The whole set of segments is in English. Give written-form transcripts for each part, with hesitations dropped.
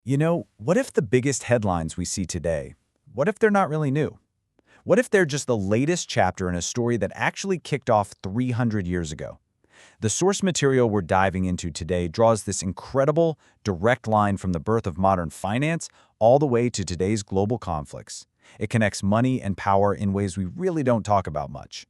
What if the biggest headlines we see today, what if they're not really new? What if they're just the latest chapter in a story that actually kicked off 300 years ago? The source material we're diving into today draws this incredible, direct line from the birth of modern finance all the way to today's global conflicts. It connects money and power in ways we really don't talk about much.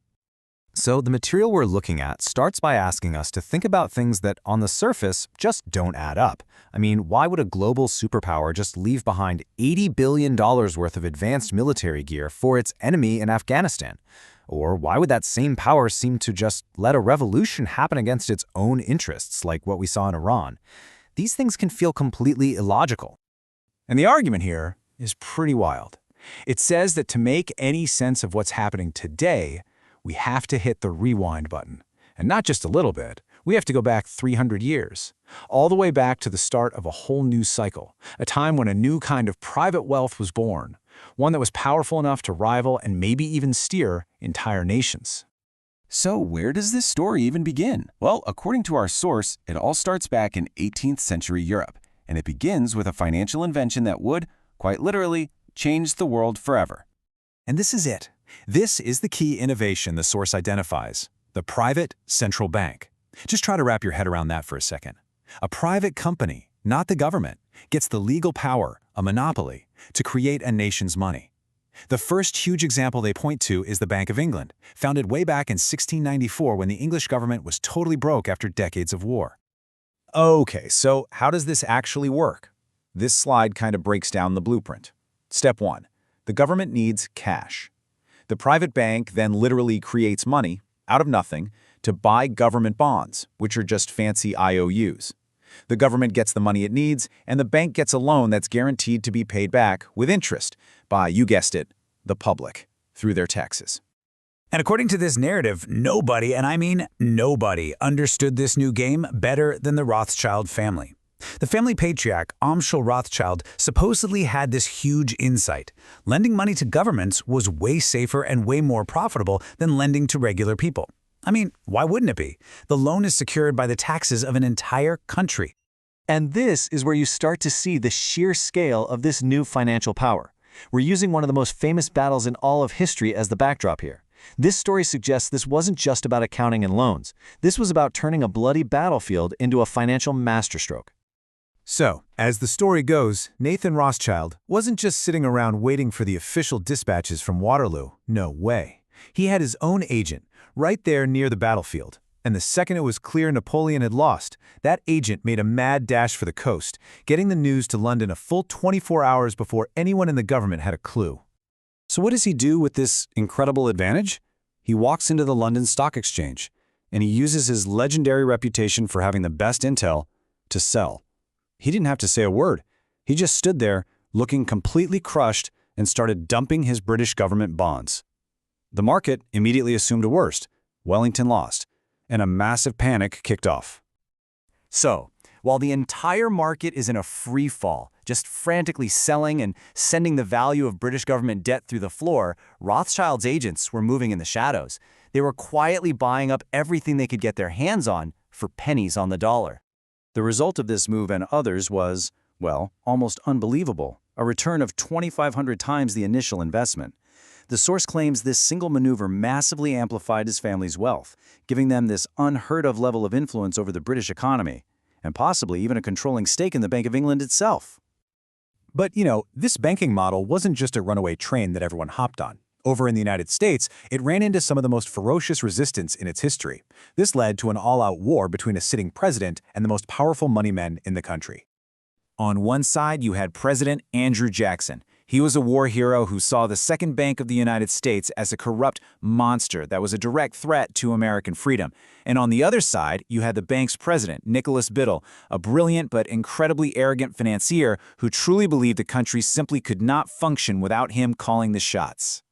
So the material we're looking at starts by asking us to think about things that, on the surface, just don't add up. I mean, why would a global superpower just leave behind $80 billion worth of advanced military gear for its enemy in Afghanistan? Or why would that same power seem to just let a revolution happen against its own interests, like what we saw in Iran? These things can feel completely illogical. And the argument here is pretty wild. It says that to make any sense of what's happening today, we have to hit the rewind button. And not just a little bit. We have to go back 300 years, all the way back to the start of a whole new cycle, a time when a new kind of private wealth was born, one that was powerful enough to rival and maybe even steer entire nations. So where does this story even begin? Well, according to our source, it all starts back in 18th century Europe, and it begins with a financial invention that would, quite literally, change the world forever. And this is it. This is the key innovation the source identifies, the private central bank. Just try to wrap your head around that for a second. A private company, not the government, gets the legal power, a monopoly, to create a nation's money. The first huge example they point to is the Bank of England, founded way back in 1694 when the English government was totally broke after decades of war. Okay, so how does this actually work? This slide kind of breaks down the blueprint. Step 1. The government needs cash. The private bank then literally creates money, out of nothing, to buy government bonds, which are just fancy IOUs. The government gets the money it needs, and the bank gets a loan that's guaranteed to be paid back with interest by, you guessed it, the public, through their taxes. And according to this narrative, nobody, and I mean nobody, understood this new game better than the Rothschild family. The family patriarch, eventual Rothschild, supposedly had this huge insight. Lending money to governments was way safer and way more profitable than lending to regular people. I mean, why wouldn't it be? The loan is secured by the taxes of an entire country. And this is where you start to see the sheer scale of this new financial power. We're using one of the most famous battles in all of history as the backdrop here. This story suggests this wasn't just about accounting and loans. This was about turning a bloody battlefield into a financial masterstroke. So, as the story goes, Nathan Rothschild wasn't just sitting around waiting for the official dispatches from Waterloo. No way. He had his own agent, right there near the battlefield. And the second it was clear Napoleon had lost, that agent made a mad dash for the coast, getting the news to London a full 24 hours before anyone in the government had a clue. So what does he do with this incredible advantage? He walks into the London Stock Exchange, and he uses his legendary reputation for having the best intel to sell. He didn't have to say a word. He just stood there, looking completely crushed, and started dumping his British government bonds. The market immediately assumed a worst. Wellington lost, and a massive panic kicked off. So, while the entire market is in a free fall, just frantically selling and sending the value of British government debt through the floor, Rothschild's agents were moving in the shadows. They were quietly buying up everything they could get their hands on for pennies on the dollar. The result of this move and others was, well, almost unbelievable, a return of 2,500 times the initial investment. The source claims this single maneuver massively amplified his family's wealth, giving them this unheard-of level of influence over the British economy, and possibly even a controlling stake in the Bank of England itself. But, this banking model wasn't just a runaway train that everyone hopped on. Over in the United States, it ran into some of the most ferocious resistance in its history. This led to an all-out war between a sitting president and the most powerful money men in the country. On one side, you had President Andrew Jackson. He was a war hero who saw the Second Bank of the United States as a corrupt monster that was a direct threat to American freedom. And on the other side, you had the bank's president, Nicholas Biddle, a brilliant but incredibly arrogant financier who truly believed the country simply could not function without him calling the shots.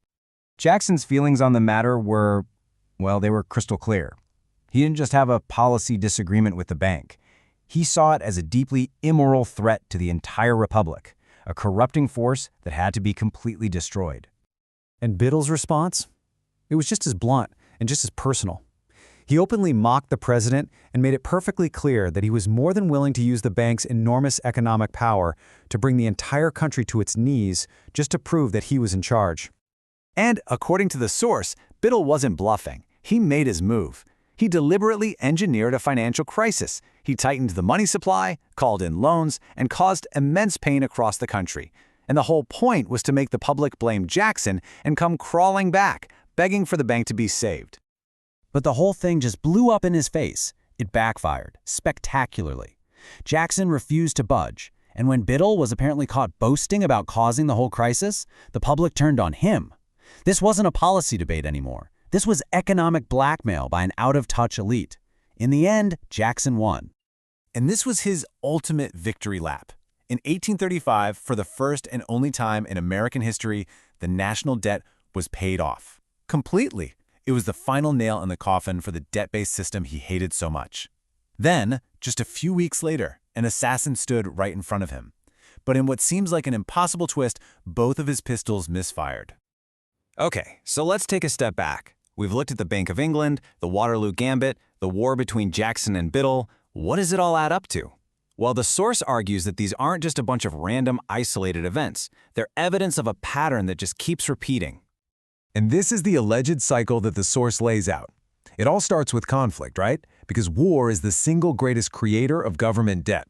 Jackson's feelings on the matter were, well, they were crystal clear. He didn't just have a policy disagreement with the bank. He saw it as a deeply immoral threat to the entire republic, a corrupting force that had to be completely destroyed. And Biddle's response? It was just as blunt and just as personal. He openly mocked the president and made it perfectly clear that he was more than willing to use the bank's enormous economic power to bring the entire country to its knees just to prove that he was in charge. And according to the source, Biddle wasn't bluffing. He made his move. He deliberately engineered a financial crisis. He tightened the money supply, called in loans, and caused immense pain across the country. And the whole point was to make the public blame Jackson and come crawling back, begging for the bank to be saved. But the whole thing just blew up in his face. It backfired, spectacularly. Jackson refused to budge, and when Biddle was apparently caught boasting about causing the whole crisis, the public turned on him. This wasn't a policy debate anymore. This was economic blackmail by an out-of-touch elite. In the end, Jackson won. And this was his ultimate victory lap. In 1835, for the first and only time in American history, the national debt was paid off. Completely. It was the final nail in the coffin for the debt-based system he hated so much. Then, just a few weeks later, an assassin stood right in front of him. But in what seems like an impossible twist, both of his pistols misfired. Okay, so let's take a step back. We've looked at the Bank of England, the Waterloo Gambit, the war between Jackson and Biddle. What does it all add up to? Well, the source argues that these aren't just a bunch of random, isolated events. They're evidence of a pattern that just keeps repeating. And this is the alleged cycle that the source lays out. It all starts with conflict, right? Because war is the single greatest creator of government debt.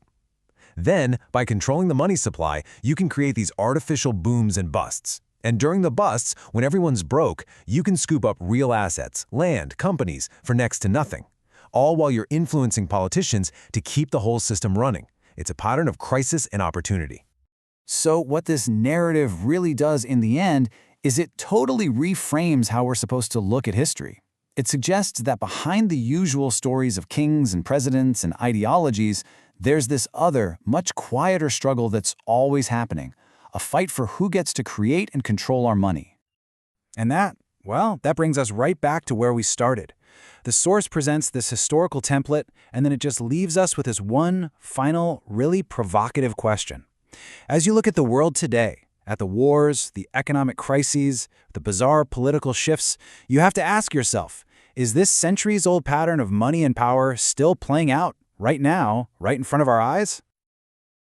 Then, by controlling the money supply, you can create these artificial booms and busts. And during the busts, when everyone's broke, you can scoop up real assets, land, companies, for next to nothing. All while you're influencing politicians to keep the whole system running. It's a pattern of crisis and opportunity. So what this narrative really does in the end is it totally reframes how we're supposed to look at history. It suggests that behind the usual stories of kings and presidents and ideologies, there's this other, much quieter struggle that's always happening, a fight for who gets to create and control our money. And that brings us right back to where we started. The source presents this historical template, and then it just leaves us with this one final, really provocative question. As you look at the world today, at the wars, the economic crises, the bizarre political shifts, you have to ask yourself, is this centuries-old pattern of money and power still playing out right now, right in front of our eyes?